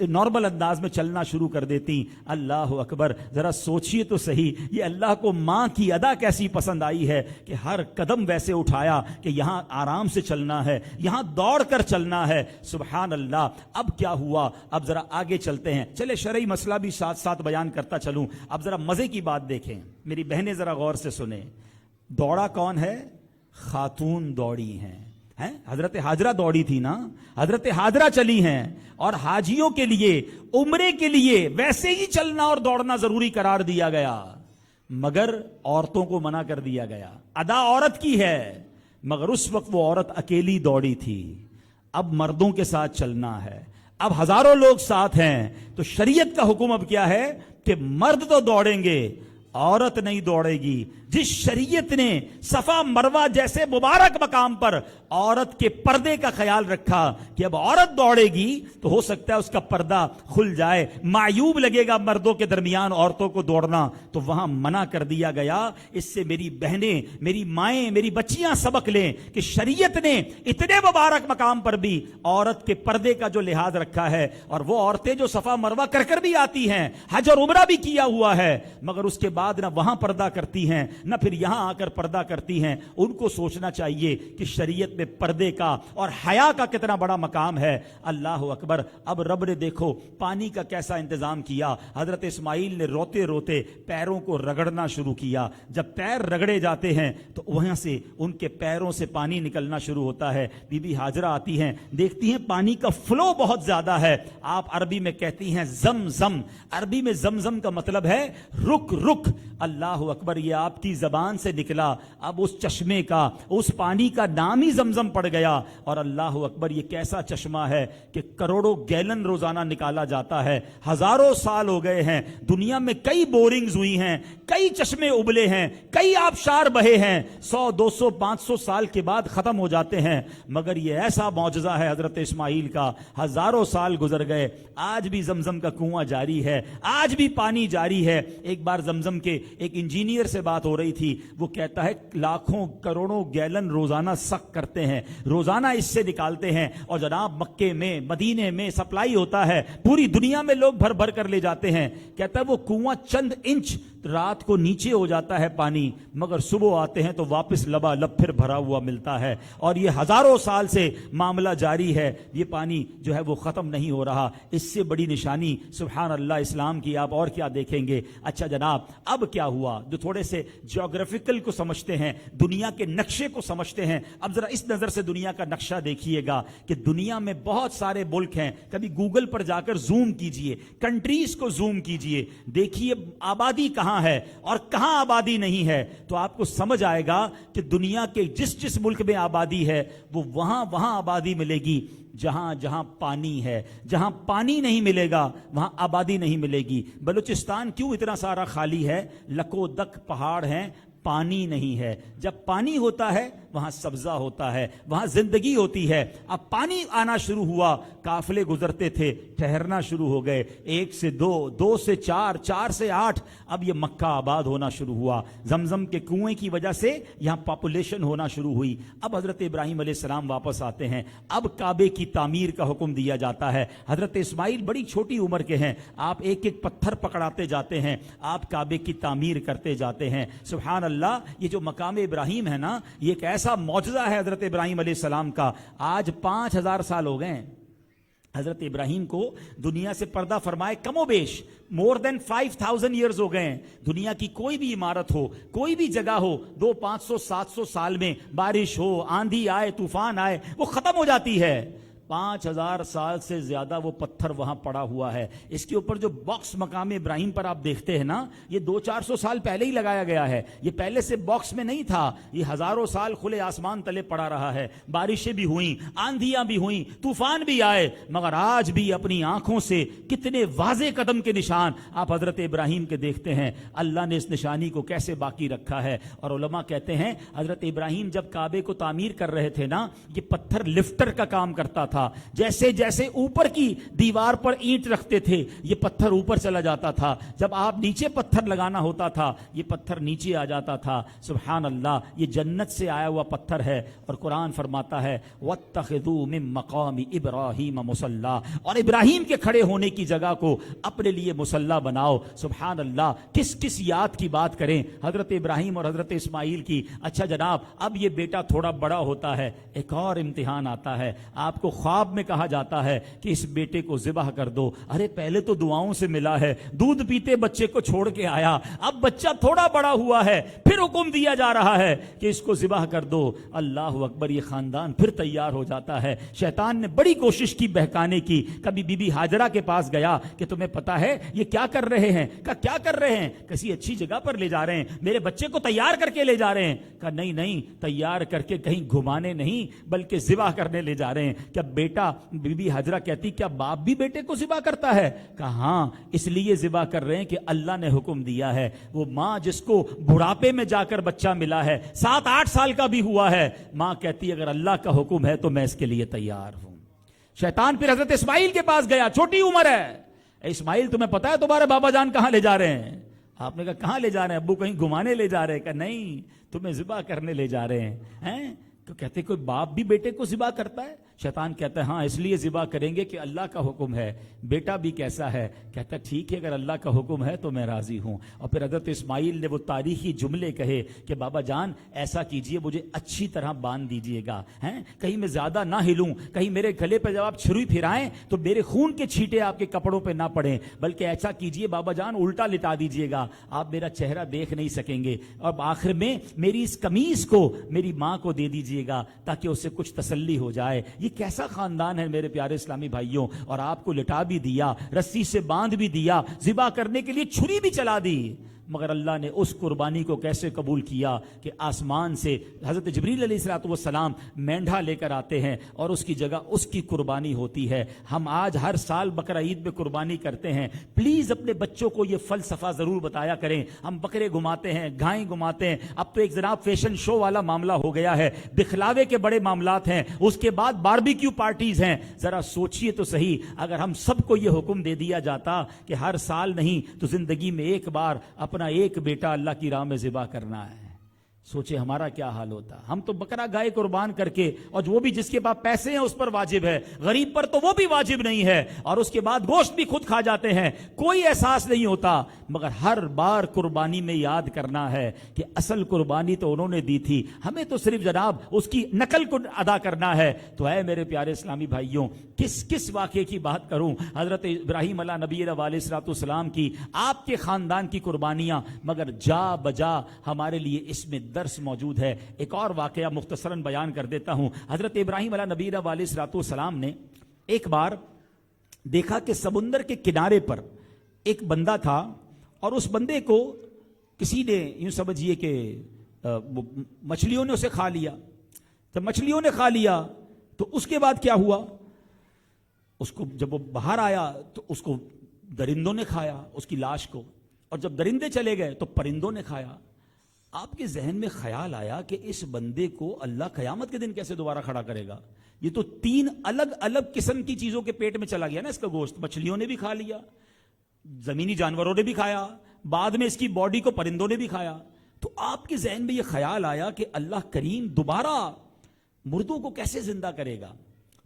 نارمل انداز میں چلنا شروع کر دیتی۔ اللہ اکبر، ذرا سوچئے تو صحیح، یہ اللہ کو ماں کی ادا کیسی پسند آئی ہے کہ ہر قدم ویسے اٹھایا کہ یہاں آرام سے چلنا ہے، یہاں دوڑ کر چلنا ہے۔ سبحان اللہ۔ اب کیا ہوا؟ اب ذرا آگے چلتے ہیں، چلے شرعی مسئلہ بھی ساتھ ساتھ بیان کرتا چلوں۔ اب ذرا مزے کی بات دیکھیں، میری بہنیں ذرا غور سے سنیں۔ دوڑا کون ہے؟ خاتون دوڑی ہیں۔ حضرت ہاجرہ دوڑی تھی نا، حضرت ہاجرہ چلی ہیں، اور حاجیوں کے لیے عمرے کے لیے ویسے ہی چلنا اور دوڑنا ضروری قرار دیا گیا، مگر عورتوں کو منع کر دیا گیا۔ ادا عورت کی ہے، مگر اس وقت وہ عورت اکیلی دوڑی تھی۔ اب مردوں کے ساتھ چلنا ہے، اب ہزاروں لوگ ساتھ ہیں، تو شریعت کا حکم اب کیا ہے کہ مرد تو دوڑیں گے، عورت نہیں دوڑے گی۔ جس شریعت نے صفا مروا جیسے مبارک مقام پر عورت کے پردے کا خیال رکھا کہ اب عورت دوڑے گی تو ہو سکتا ہے اس کا پردہ کھل جائے، معیوب لگے گا مردوں کے درمیان عورتوں کو دوڑنا، تو وہاں منع کر دیا گیا۔ اس سے میری بہنیں، میری مائیں، میری بچیاں سبق لیں کہ شریعت نے اتنے مبارک مقام پر بھی عورت کے پردے کا جو لحاظ رکھا ہے، اور وہ عورتیں جو صفا مروا کر کر بھی آتی ہیں، حج اور عمرہ بھی کیا ہوا ہے، مگر اس کے بعد نہ وہاں پردہ کرتی ہیں نہ پھر یہاں آ کر پردہ کرتی ہیں، ان کو سوچنا چاہیے کہ شریعت میں پردے کا اور حیا کا کتنا بڑا مقام ہے۔ اللہ اکبر۔ اب رب نے دیکھو پانی کا کیسا انتظام کیا۔ حضرت اسماعیل نے روتے روتے پیروں کو رگڑنا شروع کیا۔ جب پیر رگڑے جاتے ہیں تو وہاں سے ان کے پیروں سے پانی نکلنا شروع ہوتا ہے۔ بی بی ہاجرہ آتی ہیں، دیکھتی ہیں پانی کا فلو بہت زیادہ ہے۔ آپ عربی میں کہتی ہیں زمزم، عربی میں زمزم کا مطلب ہے رک رک۔ اللہ اکبر، یہ آپ کی زبان سے نکلا، اب اس چشمے کا، اس پانی کا نام ہی زمزم پڑ گیا۔ اور اللہ اکبر، یہ کیسا چشمہ ہے کہ کروڑوں گیلن روزانہ نکالا جاتا ہے۔ ہزاروں سال ہو گئے ہیں، دنیا میں کئی بورنگز ہوئی ہیں، کئی چشمے ابلے ہیں، کئی آبشار بہے ہیں، 100 200 500 سال کے بعد ختم ہو جاتے ہیں، مگر یہ ایسا معجزہ ہے حضرت اسماعیل کا۔ ہزاروں سال گزر گئے، آج بھی زمزم کا کنواں جاری ہے، آج بھی پانی جاری ہے۔ ایک بار زمزم کے ایک انجینئر سے بات ہو رہی تھی، وہ کہتا ہے لاکھوں کروڑوں گیلن روزانہ سق کرتے ہیں، روزانہ اس سے نکالتے ہیں، اور جناب مکے میں، مدینے میں سپلائی ہوتا ہے، پوری دنیا میں لوگ بھر بھر کر لے جاتے ہیں۔ کہتا ہے وہ کنواں چند انچ رات کو نیچے ہو جاتا ہے پانی، مگر صبح آتے ہیں تو واپس لبالب پھر بھرا ہوا ملتا ہے، اور یہ ہزاروں سال سے معاملہ جاری ہے، یہ پانی جو ہے وہ ختم نہیں ہو رہا۔ اس سے بڑی نشانی سبحان اللہ اسلام کی آپ اور کیا دیکھیں گے؟ اچھا جناب، اب کیا ہوا؟ جو تھوڑے سے جیوگرافیکل کو سمجھتے ہیں، دنیا کے نقشے کو سمجھتے ہیں، اب ذرا اس نظر سے دنیا کا نقشہ دیکھیے گا کہ دنیا میں بہت سارے ملک ہیں۔ کبھی گوگل پر جا کر زوم کیجئے، کنٹریز کو زوم کیجئے، دیکھیے آبادی کہاں ہے اور کہاں آبادی نہیں ہے، تو آپ کو سمجھ آئے گا کہ دنیا کے جس ملک میں آبادی ہے وہ وہاں آبادی ملے گی جہاں پانی ہے۔ جہاں پانی نہیں ملے گا وہاں آبادی نہیں ملے گی۔ بلوچستان کیوں اتنا سارا خالی ہے؟ لکو دک پہاڑ ہیں، پانی نہیں ہے۔ جب پانی ہوتا ہے وہاں سبزہ ہوتا ہے، وہاں زندگی ہوتی ہے۔ اب پانی آنا شروع ہوا، قافلے گزرتے تھے، ٹھہرنا شروع ہو گئے، 1 سے 2، 2 سے 4، 4 سے 8، اب یہ مکہ آباد ہونا شروع ہوا۔ زمزم کے کنویں کی وجہ سے یہاں پاپولیشن ہونا شروع ہوئی۔ اب حضرت ابراہیم علیہ السلام واپس آتے ہیں، اب کعبے کی تعمیر کا حکم دیا جاتا ہے۔ حضرت اسماعیل بڑی چھوٹی عمر کے ہیں، آپ ایک ایک پتھر پکڑاتے جاتے ہیں، آپ کعبے کی تعمیر کرتے جاتے ہیں۔ سبحان اللہ، یہ جو مقام ابراہیم ہے نا، یہ ایک ایسا معجزہ ہے حضرت ابراہیم علیہ السلام کا۔ آج 5000 سال ہو گئے ہیں حضرت ابراہیم کو دنیا سے پردہ فرمائے، کم و بیش مور دین 5000 ایئرز ہو گئے ہیں۔ دنیا کی کوئی بھی عمارت ہو، کوئی بھی جگہ ہو، 200 500 700 سال میں بارش ہو، آندھی آئے، طوفان آئے، وہ ختم ہو جاتی ہے۔ 5000 سال سے زیادہ وہ پتھر وہاں پڑا ہوا ہے۔ اس کے اوپر جو باکس مقام ابراہیم پر آپ دیکھتے ہیں نا، یہ 200-400 سال پہلے ہی لگایا گیا ہے، یہ پہلے سے باکس میں نہیں تھا، یہ ہزاروں سال کھلے آسمان تلے پڑا رہا ہے۔ بارشیں بھی ہوئیں، آندھیاں بھی ہوئیں، طوفان بھی آئے، مگر آج بھی اپنی آنکھوں سے کتنے واضح قدم کے نشان آپ حضرت ابراہیم کے دیکھتے ہیں۔ اللہ نے اس نشانی کو کیسے باقی رکھا ہے۔ اور علماء کہتے ہیں حضرت ابراہیم جب کعبے کو تعمیر کر رہے تھے نا، یہ پتھر لفٹر کا کام کرتا تھا۔ جیسے جیسے اوپر کی دیوار پر اینٹ رکھتے تھے یہ پتھر اوپر چلا جاتا تھا، جب آپ نیچے پتھر لگانا ہوتا تھا یہ پتھر نیچے آ جاتا تھا۔ سبحان اللہ، یہ جنت سے آیا ہوا پتھر ہے، اور قرآن فرماتا ہے وَاتَّخِذُوا مِن مَّقَامِ إِبْرَاهِيمَ مُصَلًّى، اور ابراہیم کے کھڑے ہونے کی جگہ کو اپنے لیے مصلی بناؤ۔ سبحان اللہ، کس یاد کی بات کریں حضرت ابراہیم اور حضرت اسماعیل کی۔ اچھا جناب، اب یہ بیٹا تھوڑا بڑا ہوتا ہے، ایک اور امتحان آتا ہے، آپ کو خواب میں کہا جاتا ہے کہ اس بیٹے کو ذبح کر دو۔ ارے پہلے تو دعاؤں سے ملا ہے، دودھ پیتے بچے کو چھوڑ کے آیا، اب بچہ تھوڑا بڑا ہوا ہے، پھر حکم دیا جا رہا ہے کہ اس کو ذبح کر دو۔ اللہ اکبر، یہ خاندان پھر تیار ہو جاتا ہے۔ شیطان نے بڑی کوشش کی بہکانے کی، کبھی بی بی ہاجرہ کے پاس گیا کہ تمہیں پتا ہے یہ کیا کر رہے ہیں؟ کہا کیا کر رہے ہیں؟ کسی اچھی جگہ پر لے جا رہے ہیں، میرے بچے کو تیار کر کے لے جا رہے ہیں۔ کہا نہیں، تیار کر کے کہیں گھمانے نہیں بلکہ ذبح کرنے لے جا رہے ہیں۔ کہ بیٹا بی بی حجرہ کہتی کیا باپ بھی بیٹے کو ذبح کرتا ہے؟ کہا ہاں اس لیے ذبح کر رہے ہیں کہ اللہ نے حکم دیا ہے. وہ ماں جس کو بڑھاپے میں جا کر بچہ ملا ہے 7-8 سال کا بھی ہوا ہے, ماں کہتی اگر اللہ کا حکم ہے تو میں اس کے لیے تیار ہوں. شیطان پھر حضرت اسماعیل کے پاس گیا, چھوٹی عمر ہے. اسماعیل تمہیں پتا ہے تمہارے بابا جان کہاں لے جا رہے ہیں؟ آپ نے کہا کہاں لے جا رہے ہیں ابو؟ کہیں گھمانے لے جا رہے ہیں. کہا نہیں, تمہیں ذبح کرنے لے جا رہے ہیں. تو کہتے کوئی باپ بھی بیٹے کو ذبح کرتا ہے؟ شیطان کہتا ہے ہاں اس لیے ذبح کریں گے کہ اللہ کا حکم ہے. بیٹا بھی کیسا ہے؟ کہتا ہے ٹھیک ہے اگر اللہ کا حکم ہے تو میں راضی ہوں. اور پھر حضرت اسماعیل نے وہ تاریخی جملے کہے کہ بابا جان ایسا کیجئے مجھے اچھی طرح باندھ دیجئے گا, کہیں میں زیادہ نہ ہلوں, کہیں میرے گلے پہ جب آپ چھری پھرائیں تو میرے خون کے چھینٹے آپ کے کپڑوں پہ نہ پڑیں, بلکہ ایسا کیجئے بابا جان الٹا لٹا دیجئے گا, آپ میرا چہرہ دیکھ نہیں سکیں گے, اور آخر میں میری اس قمیص کو میری ماں کو دے دیجئے گا تاکہ اس سے کچھ تسلی ہو جائے. یہ کیسا خاندان ہے میرے پیارے اسلامی بھائیوں. اور آپ کو لٹا بھی دیا, رسی سے باندھ بھی دیا, ذبح کرنے کے لیے چھری بھی چلا دی. مگر اللہ نے اس قربانی کو کیسے قبول کیا کہ آسمان سے حضرت جبریل علیہ السلام مینڈھا لے کر آتے ہیں اور اس کی جگہ اس کی قربانی ہوتی ہے. ہم آج ہر سال بقرہ عید میں قربانی کرتے ہیں. پلیز اپنے بچوں کو یہ فلسفہ ضرور بتایا کریں. ہم بکرے گھماتے ہیں, گائیں گھماتے ہیں, اب تو ایک جناب فیشن شو والا معاملہ ہو گیا ہے, دکھلاوے کے بڑے معاملات ہیں, اس کے بعد باربیکیو پارٹیز ہیں. ذرا سوچئے تو صحیح, اگر ہم سب کو یہ حکم دے دیا جاتا کہ ہر سال نہیں تو زندگی میں ایک بار اپنا ایک بیٹا اللہ کی راہ میں ذبح کرنا ہے, سوچے ہمارا کیا حال ہوتا. ہم تو بکرا گائے قربان کر کے, اور وہ بھی جس کے پاس پیسے ہیں اس پر واجب ہے, غریب پر تو وہ بھی واجب نہیں ہے, اور اس کے بعد گوشت بھی خود کھا جاتے ہیں, کوئی احساس نہیں ہوتا. مگر ہر بار قربانی میں یاد کرنا ہے کہ اصل قربانی تو انہوں نے دی تھی, ہمیں تو صرف جناب اس کی نقل کو ادا کرنا ہے. تو اے میرے پیارے اسلامی بھائیوں, کس واقعے کی بات کروں؟ حضرت ابراہیم علیہ نبی علیہ السلام کی, آپ کے خاندان کی قربانیاں, مگر جا بجا ہمارے لیے اس میں درس موجود ہے. ایک اور واقعہ مختصراً بیان کر دیتا ہوں. حضرت ابراہیم علیہ نبی علیہ السلام نے ایک بار دیکھا کہ سمندر کے کنارے پر ایک بندہ تھا, اور اس بندے کو کسی نے یوں سمجھیے کہ مچھلیوں نے اسے کھا لیا. جب مچھلیوں نے کھا لیا تو اس کے بعد کیا ہوا, اس کو جب وہ باہر آیا تو اس کو درندوں نے کھایا, اس کی لاش کو, اور جب درندے چلے گئے تو پرندوں نے کھایا. آپ کے ذہن میں خیال آیا کہ اس بندے کو اللہ قیامت کے دن کیسے دوبارہ کھڑا کرے گا؟ یہ تو 3 الگ الگ قسم کی چیزوں کے پیٹ میں چلا گیا نا اس کا گوشت. مچھلیوں نے بھی کھا لیا, زمینی جانوروں نے بھی کھایا, بعد میں اس کی باڈی کو پرندوں نے بھی کھایا. تو آپ کے ذہن میں یہ خیال آیا کہ اللہ کریم دوبارہ مردوں کو کیسے زندہ کرے گا؟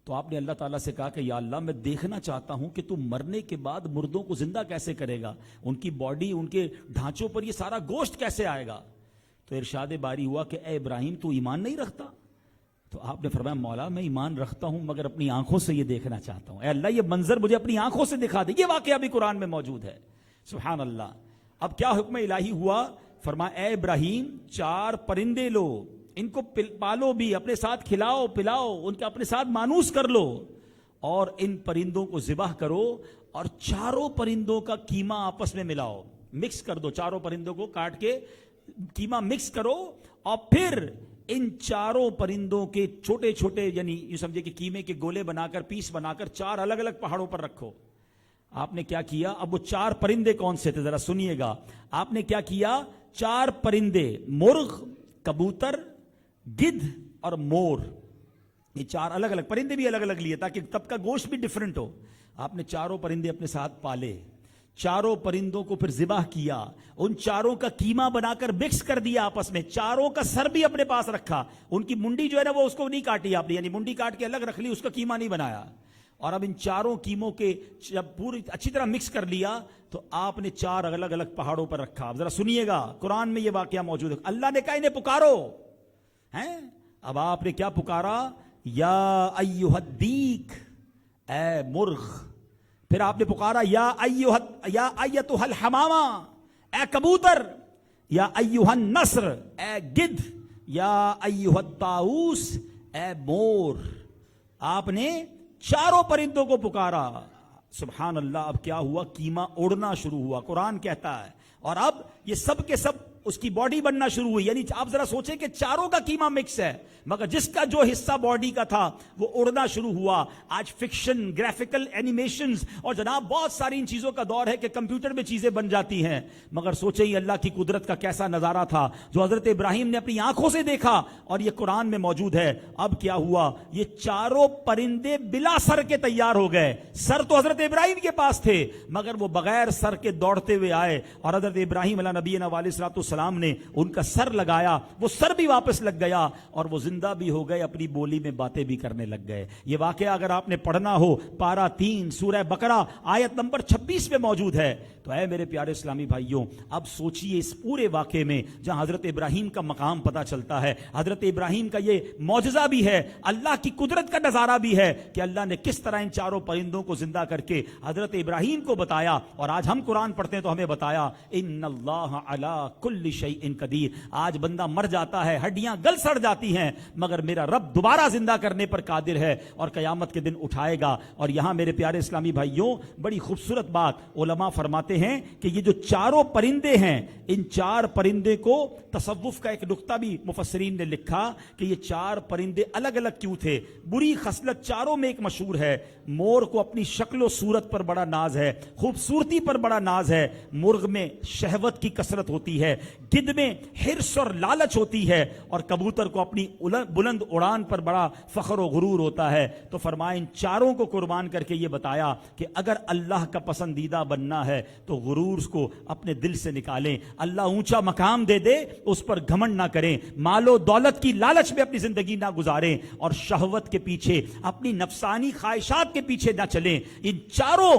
تو آپ نے اللہ تعالیٰ سے کہا کہ یا اللہ میں دیکھنا چاہتا ہوں کہ تو مرنے کے بعد مردوں کو زندہ کیسے کرے گا, ان کی باڈی, ان کے ڈھانچوں پر یہ سارا گوشت کیسے آئے گا؟ تو ارشاد باری ہوا کہ اے ابراہیم تو ایمان نہیں رکھتا؟ تو آپ نے فرمایا مولا میں ایمان رکھتا ہوں مگر اپنی آنکھوں سے یہ دیکھنا چاہتا ہوں. اے اللہ یہ منظر مجھے اپنی آنکھوں سے دکھا دے. یہ واقعہ بھی قرآن میں موجود ہے. سبحان اللہ. اب کیا حکم الہی ہوا؟ فرمایا اے ابراہیم 4 پرندے لو, ان کو پالو بھی, اپنے ساتھ کھلاؤ پلاؤ, ان کا اپنے ساتھ مانوس کر لو, اور ان پرندوں کو ذبح کرو, اور 4 پرندوں کا قیمہ آپس میں ملاؤ, مکس کر دو. 4 پرندوں کو کاٹ کے قیمہ مکس کرو, اور پھر ان 4 پرندوں کے چھوٹے چھوٹے, یعنی یہ سمجھے کہ قیمے کے گولے بنا کر, پیس بنا کر 4 الگ الگ پہاڑوں پر رکھو. آپ نے کیا کیا؟ اب وہ 4 پرندے کون سے تھے ذرا سنیے گا. آپ نے کیا کیا؟ 4 پرندے, مرغ, کبوتر, گدھ اور مور, یہ 4 الگ الگ پرندے بھی الگ الگ لیے تاکہ تب کا گوشت بھی ڈیفرنٹ ہو. آپ نے 4 پرندے اپنے ساتھ پالے, 4 پرندوں کو پھر ذبح کیا, ان 4 کا قیمہ بنا کر مکس کر دیا آپس میں, 4 کا سر بھی اپنے پاس رکھا, ان کی منڈی جو ہے نا وہ اس کو نہیں کاٹی آپ نے, یعنی منڈی کاٹ کے الگ رکھ لی, اس کا قیمہ نہیں بنایا. اور اب ان 4 قیموں کے جب پوری اچھی طرح مکس کر لیا تو آپ نے 4 الگ الگ پہاڑوں پر رکھا. اب ذرا سنیے گا, قرآن میں یہ واقعہ موجود ہے. اللہ نے کہا انہیں پکارو ہیں. اب آپ نے کیا پکارا؟ یا ایھا الدیک, اے مرغ. پھر آپ نے پکارا یا ایتھا الحمامہ, اے کبوتر. یا ایھا النسر, اے گدھ. یا ایھا الطاؤس, اے مور. آپ نے 4 پرندوں کو پکارا. سبحان اللہ. اب کیا ہوا؟ قیمہ اڑنا شروع ہوا. قرآن کہتا ہے, اور اب یہ سب کے سب اس کی باڈی بننا شروع ہوئی. یعنی آپ ذرا سوچیں کہ چاروں کا کیما مکس ہے, مگر جس کا جو حصہ باڈی کا تھا وہ اڑنا شروع ہوا. آج فکشن, گرافیکل اینیمیشنز اور جناب بہت ساری ان چیزوں کا دور ہے کہ کمپیوٹر میں چیزیں بن جاتی ہیں. مگر سوچیں یہ اللہ کی قدرت کا کیسا نظارہ تھا جو حضرت ابراہیم نے اپنی آنکھوں سے دیکھا, اور یہ قرآن میں موجود ہے. اب کیا ہوا, یہ چاروں پرندے بلا سر کے تیار ہو گئے. سر تو حضرت ابراہیم کے پاس تھے, مگر وہ بغیر سر کے دوڑتے ہوئے آئے, اور حضرت ابراہیم علیہ نبینا علیہ الصلوۃ والسلام نے ان کا سر لگایا, وہ سر بھی واپس لگ گیا, اور وہ زندہ بھی ہو گئے, اپنی بولی میں باتیں بھی کرنے لگ گئے. یہ واقعہ اگر آپ نے پڑھنا ہو, پارہ 3 سورہ بقرہ آیت نمبر 26 میں موجود ہے. تو اے میرے پیارے اسلامی بھائیوں, اب سوچئے اس پورے واقعے میں جہاں حضرت ابراہیم کا مقام پتہ چلتا ہے, حضرت ابراہیم کا یہ معجزہ بھی ہے, اللہ کی قدرت کا نظارہ بھی ہے کہ اللہ نے کس طرح ان چاروں پرندوں کو زندہ کر کے حضرت ابراہیم کو بتایا. اور آج ہم قرآن پڑھتے ہیں تو ہمیں بتایا ان اللہ علی کل شیء قدیر. آج بندہ مر جاتا ہے, ہڈیاں گل سڑ جاتی ہیں, مگر میرا رب دوبارہ زندہ کرنے پر قادر ہے اور قیامت کے دن اٹھائے گا. اور یہاں میرے پیارے اسلامی بھائیوں بڑی خوبصورت بات علماء فرماتے ہیں کہ یہ جو چاروں پرندے ہیں, ان 4 پرندے کو تصوف کا ایک نقطہ بھی مفسرین نے لکھا کہ یہ 4 پرندے الگ الگ کیوں تھے. بری خصلت چاروں میں ایک مشہور ہے. مور کو اپنی شکل و صورت پر بڑا ناز ہے, خوبصورتی پر بڑا ناز ہے. مرغ میں شہوت کی کثرت ہوتی ہے, گدھ میں حرص اور لالچ ہوتی ہے, اور کبوتر کو اپنی بلند اڑان پر بڑا فخر و غرور ہوتا ہے. تو فرمائیں ان چاروں کو قربان کر کے یہ بتایا کہ اگر اللہ کا پسندیدہ بننا ہے تو غرور کو اپنے دل سے نکالیں. اللہ اونچا مقام دے دے, اس پر گھمنڈ نہ کریں, مال و دولت کی لالچ میں اپنی زندگی نہ گزاریں, اور شہوت کے پیچھے, اپنی نفسانی خواہشات کے پیچھے نہ چلیں. ان چاروں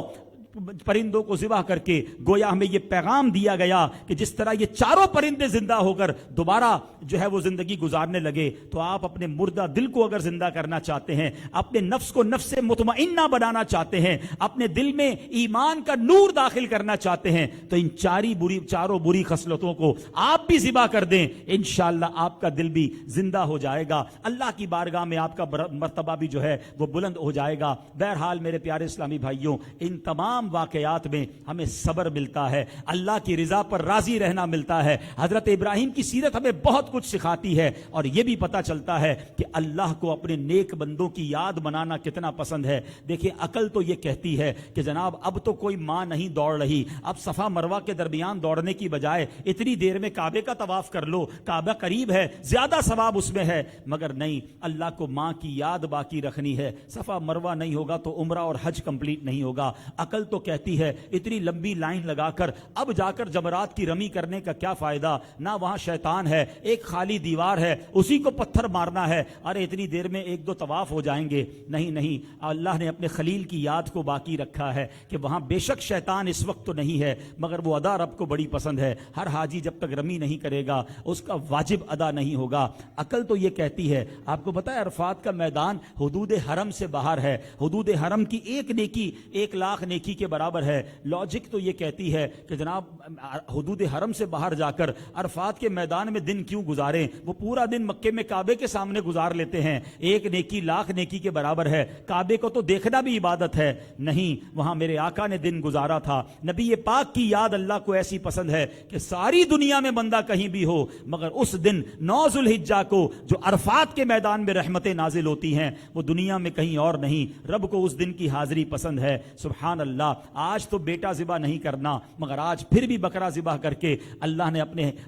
پرندوں کو ذبح کر کے گویا ہمیں یہ پیغام دیا گیا کہ جس طرح یہ چاروں پرندے زندہ ہو کر دوبارہ جو ہے وہ زندگی گزارنے لگے, تو آپ اپنے مردہ دل کو اگر زندہ کرنا چاہتے ہیں, اپنے نفس کو نفس مطمئنہ بنانا چاہتے ہیں, اپنے دل میں ایمان کا نور داخل کرنا چاہتے ہیں, تو ان چاروں بری خصلتوں کو آپ بھی ذبح کر دیں. انشاءاللہ آپ کا دل بھی زندہ ہو جائے گا, اللہ کی بارگاہ میں آپ کا مرتبہ بھی جو ہے وہ بلند ہو جائے گا. بہرحال میرے پیارے اسلامی بھائیوں, ان تمام واقعات میں ہمیں صبر ملتا ہے, اللہ کی رضا پر راضی رہنا ملتا ہے. حضرت ابراہیم کی سیرت ہمیں بہت کچھ سکھاتی ہے, اور یہ بھی پتہ چلتا ہے کہ اللہ کو اپنے نیک بندوں کی یاد بنانا کتنا پسند ہے. دیکھیں عقل تو یہ کہتی ہے کہ جناب اب تو کوئی ماں نہیں دوڑ رہی, اب صفا مروہ کے درمیان دوڑنے کی بجائے اتنی دیر میں کعبے کا طواف کر لو, کعبہ قریب ہے, زیادہ ثواب اس میں ہے. مگر نہیں, اللہ کو ماں کی یاد باقی رکھنی ہے. صفا مروہ نہیں ہوگا تو عمرہ اور حج کمپلیٹ نہیں ہوگا. عقل تو کہتی ہے اتنی لمبی لائن لگا کر اب جا کر جمرات کی رمی کرنے کا کیا فائدہ, نہ وہاں شیطان ہے, ایک خالی دیوار ہے, اسی کو پتھر مارنا ہے, ارے اتنی دیر میں 1-2 طواف ہو جائیں گے. نہیں نہیں, اللہ نے اپنے خلیل کی یاد کو باقی رکھا ہے کہ وہاں بے شک شیطان اس وقت تو نہیں ہے, مگر وہ ادا رب کو بڑی پسند ہے. ہر حاجی جب تک رمی نہیں کرے گا اس کا واجب ادا نہیں ہوگا. عقل تو یہ کہتی ہے, آپ کو پتہ ہے عرفات کا میدان حدود حرم سے باہر ہے, حدود حرم کی ایک نیکی 1,00,000 نیکی کے برابر ہے. لاجک تو یہ کہتی ہے کہ جناب حدود حرم سے باہر جا کر عرفات کے میدان میں دن کیوں گزاریں, وہ پورا دن مکے میں کعبے کے سامنے گزار لیتے ہیں, 1 نیکی 1,00,000 نیکی کے برابر ہے. کعبے کو تو دیکھنا بھی عبادت ہے. نہیں, وہاں میرے آقا نے دن گزارا تھا. نبی پاک کی یاد اللہ کو ایسی پسند ہے کہ ساری دنیا میں بندہ کہیں بھی ہو, مگر اس دن 9 ذوالحجہ کو جو عرفات کے میدان میں رحمتیں نازل ہوتی ہیں وہ دنیا میں کہیں اور نہیں. رب کو اس دن کی حاضری پسند ہے. سبحان اللہ. آج تو بیٹا ذبح نہیں کرنا, مگر آج پھر بھی بکرا ذبح کر کے اللہ نے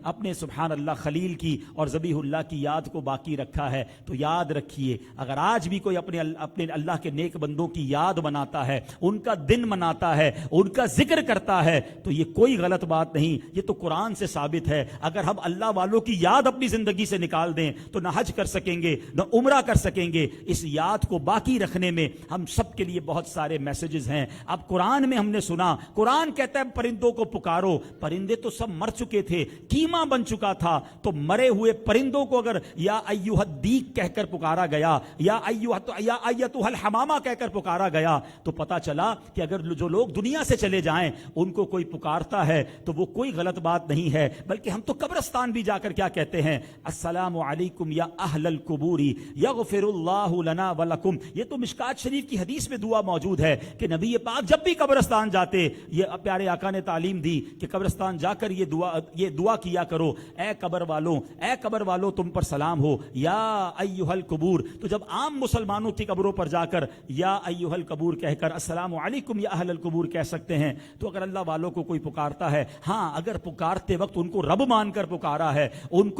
اپنے سبحان اللہ خلیل کی اور ذبیح اللہ کی یاد کو باقی رکھا ہے. تو یاد رکھیے, اگر آج بھی کوئی اپنے اللہ کے نیک بندوں کی یاد مناتا ہے, ان کا دن مناتا ہے, ان کا ذکر کرتا ہے, تو یہ کوئی غلط بات نہیں, یہ تو قرآن سے ثابت ہے. اگر ہم اللہ والوں کی یاد اپنی زندگی سے نکال دیں تو نہ حج کر سکیں گے نہ عمرہ کر سکیں گے. اس یاد کو باقی رکھنے میں ہم سب کے لیے بہت سارے میسیجز ہیں. اب قرآن میں ہم نے سنا, قرآن کہتا ہے پرندوں کو پکارو. پرندے تو سب مر چکے تھے, کیما بن چکا تھا, تو مرے ہوئے پرندوں کو اگر یا ایھا الدیک کہہ کر پکارا گیا, یا ایھا الحمامہ کہہ کر پکارا گیا, تو پتا چلا کہ اگر جو لوگ دنیا سے چلے جائیں ان کو کوئی پکارتا ہے تو وہ کوئی غلط بات نہیں ہے. بلکہ ہم تو قبرستان بھی جا کر کیا کہتے ہیں, السلام علیکم یا اہل القبور یغفر اللہ لنا ولکم. یہ تو مشکات شریف کی حدیث میں دعا موجود ہے کہ نبی پاک جب بھی قبرستان جاتے، یہ پیارے آقا نے تعلیم دی کہ قبرستان جا کر یہ دعا کیا کرو، اے قبر والوں تم پر سلام ہو، یا ایھا القبور۔ تو جب عام مسلمانوں کی قبروں پر جا کر یا ایھا القبور کہہ کر السلام علیکم یا اہل القبور کہہ سکتے ہیں، تو اگر اللہ والوں کو کوئی پکارتا ہے، ہاں اگر پکارتے وقت ان کو رب مان کر پکارا ہے، ان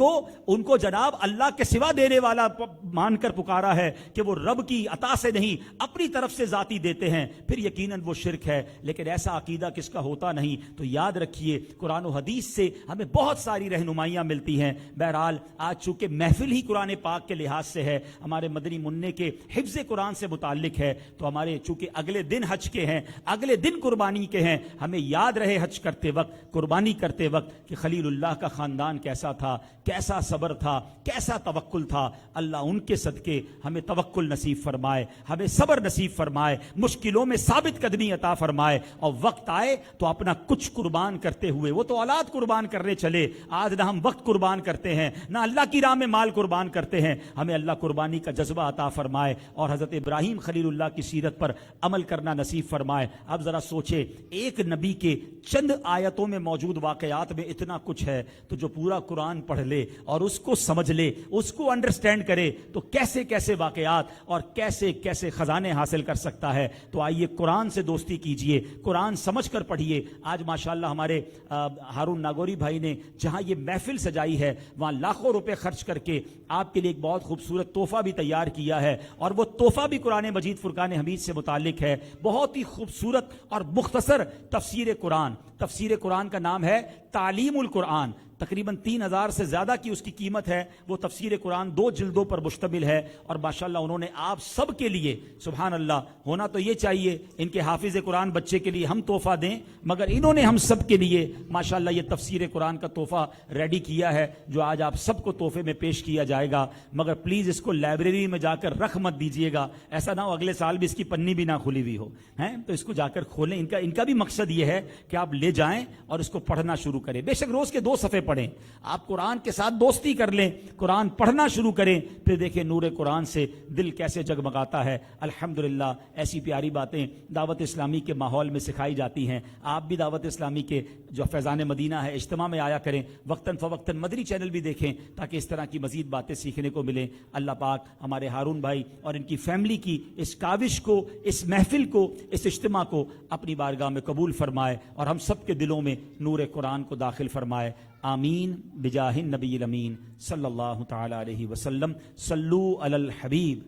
کو جناب اللہ کے سوا دینے والا مان کر پکارا ہے کہ وہ رب کی عطا سے نہیں اپنی طرف سے ذاتی دیتے ہیں، پھر یقیناً وہ شرک ہے۔ لیکن ایسا عقیدہ کس کا ہوتا نہیں۔ تو یاد رکھیے قرآن و حدیث سے ہمیں بہت ساری رہنمائیاں ملتی ہیں۔ بہرحال آج چونکہ محفل ہی قرآن پاک کے لحاظ سے ہے، ہمارے مدنی منع کے حفظ قرآن سے متعلق ہے، تو ہمارے چونکہ اگلے دن حج کے ہیں، اگلے دن قربانی کے ہیں، ہمیں یاد رہے حج کرتے وقت، قربانی کرتے وقت کہ خلیل اللہ کا خاندان کیسا تھا، کیسا صبر تھا، کیسا توکل تھا۔ اللہ ان کے صدقے ہمیں توکل نصیب فرمائے، ہمیں صبر نصیب فرمائے، مشکلوں میں ثابت قدمی عطا فرمائے، اور وقت آئے تو اپنا کچھ قربان کرتے ہوئے، وہ تو اولاد قربان کرنے چلے، آج نہ ہم وقت قربان کرتے ہیں نہ اللہ کی راہ میں مال قربان کرتے ہیں، ہمیں اللہ قربانی کا جذبہ عطا فرمائے اور حضرت ابراہیم خلیل اللہ کی سیرت پر عمل کرنا نصیب فرمائے۔ اب ذرا سوچے، ایک نبی کے چند آیتوں میں موجود واقعات میں اتنا کچھ ہے، تو جو پورا قرآن پڑھ لے اور اس کو سمجھ لے، اس کو انڈرسٹینڈ کرے، تو کیسے کیسے واقعات اور کیسے کیسے خزانے حاصل کر سکتا ہے۔ تو آئیے قرآن سے دوستی کیجئے، قرآن سمجھ کر پڑھیے۔ آج ماشاءاللہ ہمارے ہارون ناگوری بھائی نے جہاں یہ محفل سجائی ہے، وہاں لاکھوں روپے خرچ کر کے آپ کے لیے ایک بہت خوبصورت تحفہ بھی تیار کیا ہے، اور وہ تحفہ بھی قرآن مجید فرقان حمید سے متعلق ہے۔ بہت ہی خوبصورت اور مختصر تفسیر قرآن۔ تفسیر قرآن کا نام ہے تعلیم القرآن، تقریباً 3000 سے زیادہ کی اس کی قیمت ہے۔ وہ تفسیر قرآن 2 جلدوں پر مشتمل ہے، اور ماشاءاللہ انہوں نے آپ سب کے لیے، سبحان اللہ، ہونا تو یہ چاہیے ان کے حافظ قرآن بچے کے لیے ہم تحفہ دیں، مگر انہوں نے ہم سب کے لیے ماشاءاللہ یہ تفسیر قرآن کا تحفہ ریڈی کیا ہے، جو آج آپ سب کو تحفے میں پیش کیا جائے گا۔ مگر پلیز اس کو لائبریری میں جا کر رکھ مت دیجیے گا، ایسا نہ ہو اگلے سال بھی اس کی پنی بھی نہ کھلی ہوئی ہو، ہیں تو اس کو جا کر کھولیں۔ ان کا بھی مقصد یہ ہے کہ آپ لے جائیں اور اس کو پڑھنا شروع کریں، بے شک روز کے 2 صفحے پڑھیں، آپ قرآن کے ساتھ دوستی کر لیں، قرآن پڑھنا شروع کریں، پھر دیکھیں نور قرآن سے دل کیسے جگمگاتا ہے۔ الحمدللہ ایسی پیاری باتیں دعوت اسلامی کے ماحول میں سکھائی جاتی ہیں۔ آپ بھی دعوت اسلامی کے جو فیضان مدینہ ہے اجتماع میں آیا کریں، وقتاً فوقتاً مدنی چینل بھی دیکھیں، تاکہ اس طرح کی مزید باتیں سیکھنے کو ملیں۔ اللہ پاک ہمارے ہارون بھائی اور ان کی فیملی کی اس کاوش کو، اس محفل کو، اس اجتماع کو اپنی بارگاہ میں قبول فرمائے، اور ہم سب کے دلوں میں نور قرآن کو داخل فرمائے۔ آمین بجاہ النبی الامین صلی اللہ تعالی علیہ وسلم۔ صلو علی الحبیب۔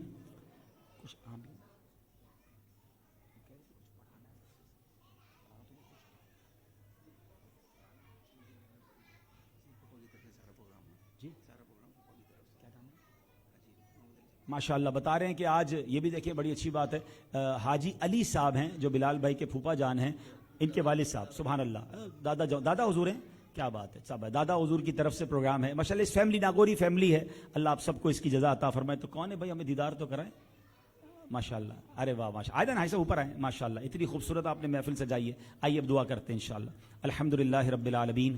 ماشاءاللہ بتا رہے ہیں کہ آج یہ بھی دیکھیں بڑی اچھی بات ہے، حاجی علی صاحب ہیں جو بلال بھائی کے پھوپھا جان ہیں، ان کے والد صاحب، سبحان اللہ، دادا حضور ہیں، کیا بات ہے صاحب، دادا حضور کی طرف سے پروگرام ہے ماشاءاللہ۔ اس فیملی ناگوری فیملی ہے، اللہ آپ سب کو اس کی جزا عطا فرمائے۔ تو کون ہے بھائی، ہمیں دیدار تو کرائیں ماشاءاللہ۔ ارے واہ ماشاء آئے نا، ایسا اوپر آئیں ماشاءاللہ، اتنی خوبصورت آپ نے محفل سجائی ہے۔ آئیے اب دعا کرتے ہیں انشاءاللہ۔ الحمدللہ رب العالمین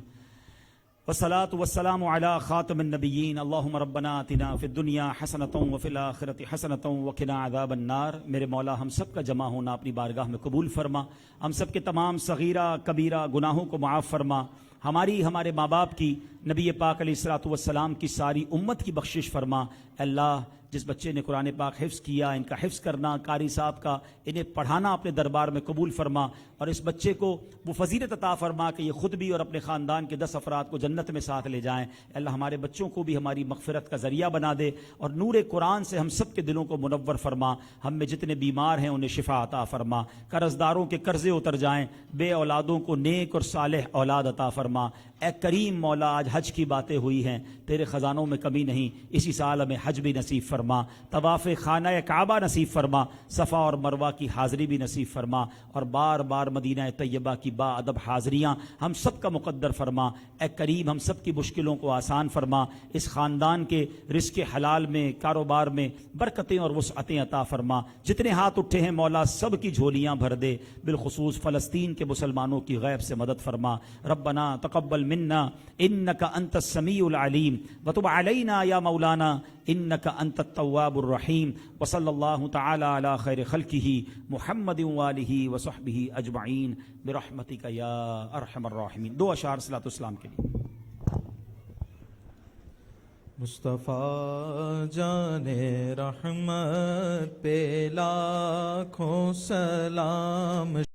والصلاة والسلام على خاتم النبیین، اللہم ربنا آتنا فی الدنیا حسنۃ وفی الآخرۃ حسنۃ وقنا عذاب النار۔ میرے مولا ہم سب کا جمع ہونا اپنی بارگاہ میں قبول فرما، ہم سب کے تمام صغیرہ کبیرہ گناہوں کو معاف فرما، ہماری، ہمارے ماں باپ کی، نبی پاک علیہ الصلوۃ والسلام کی ساری امت کی بخشش فرما۔ اللہ جس بچے نے قرآن پاک حفظ کیا، ان کا حفظ کرنا، قاری صاحب کا انہیں پڑھانا اپنے دربار میں قبول فرما، اور اس بچے کو وہ فضیلت عطا فرما کہ یہ خود بھی اور اپنے خاندان کے 10 افراد کو جنت میں ساتھ لے جائیں۔ اللہ ہمارے بچوں کو بھی ہماری مغفرت کا ذریعہ بنا دے، اور نور قرآن سے ہم سب کے دلوں کو منور فرما۔ ہم میں جتنے بیمار ہیں انہیں شفا عطا فرما، قرض داروں کے قرضے اتر جائیں، بے اولادوں کو نیک اور صالح اولاد عطا فرما۔ اے کریم مولا، آج حج کی باتیں ہوئی ہیں، تیرے خزانوں میں کمی نہیں، اسی سال ہمیں حج بھی نصیب فرما، طواف خانہ کعبہ نصیب فرما، صفا اور مروہ کی حاضری بھی نصیب فرما، اور بار بار مدینہ طیبہ کی با ادب حاضریاں ہم سب کا مقدر فرما۔ اے کریم ہم سب کی مشکلوں کو آسان فرما، اس خاندان کے رزق حلال میں، کاروبار میں برکتیں اور وسعتیں عطا فرما۔ جتنے ہاتھ اٹھے ہیں مولا سب کی جھولیاں بھر دے، بالخصوص فلسطین کے مسلمانوں کی غیب سے مدد فرما۔ ربنا تقبل منا انک إنك أنت السميع العليم وتب علينا يا مولانا إنك أنت التواب الرحيم وصلى الله تعالى على خير خلقه محمد وآله وصحبه أجمعين برحمتك يا أرحم الراحمين. دو اشعار صلاۃ السلام کے لیے. مصطفیٰ جان رحمت پہ لاکھوں سلام.